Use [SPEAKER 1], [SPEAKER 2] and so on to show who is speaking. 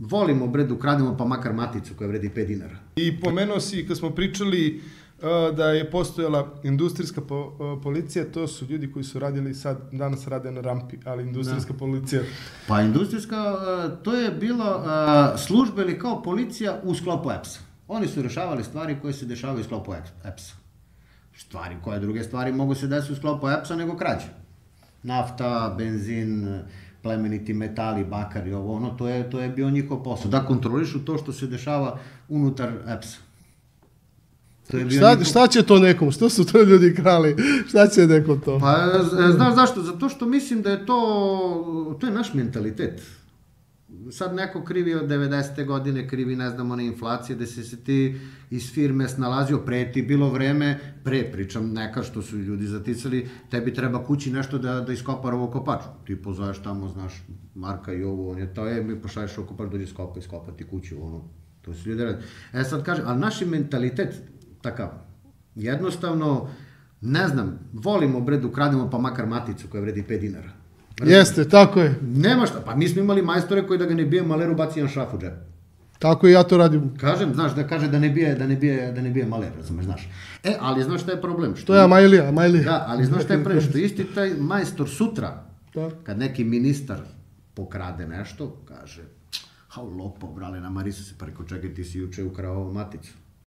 [SPEAKER 1] volimo bre da ukrademo pa makar maticu koja vredi 5 dinara.
[SPEAKER 2] I pomenuo si, kad smo pričali da je postojala industrijska policija, to su ljudi koji su radili danas rade na rampi, ali industrijska policija...
[SPEAKER 1] Pa industrijska, to je bilo služba ili kao policija u sklopu EPS-a. Oni su rešavali stvari koje se dešavaju u sklopu EPS-a. Koje druge stvari mogu se desiti u sklopu EPS-a nego krađe. Nafta, benzin, plemeniti metali, bakar i ovo, ono, to je bio njihov posao. Da kontrolišu to što se dešava unutar EPS-a.
[SPEAKER 3] Šta će to nekom? Što su to ljudi krali? Šta će nekom to?
[SPEAKER 1] Pa, znaš zašto? Zato što mislim da je to je naš mentalitet. Sad neko krivi od 90. godine, krivi, ne znam, one inflacije, da si se ti iz firme snalazio, pre ti bilo vreme, pričam neka što su ljudi zaticali, tebi treba kući nešto da iskopa rovokopač. Ti pozoveš tamo, znaš, Marka i ovo, on je to, mi pošalješ rovokopač, dođe iskopa ti kuću, ono, to su ljudi radi. Sad kažem, ali naš mentalitet takav, jednostavno, ne znam, volimo bre da ukrademo pa makar maticu koja vredi 5 dinara.
[SPEAKER 3] Jeste, tako je.
[SPEAKER 1] Nema šta, pa mi smo imali majstore koji da ga ne bije maleru baci jedan šraf u džep.
[SPEAKER 3] Tako i ja to radim.
[SPEAKER 1] Kažem, znaš, da kaže da ne bije maler, razumeš, znaš. Ali znaš šta je problem?
[SPEAKER 3] To je Amajlija.
[SPEAKER 1] Da, ali znaš šta je problem? Što isti taj majstor sutra, kad neki ministar pokrade nešto, kaže, lopov, brale, namari se, pa reko, čekaj, ti si juče ukrao maticu.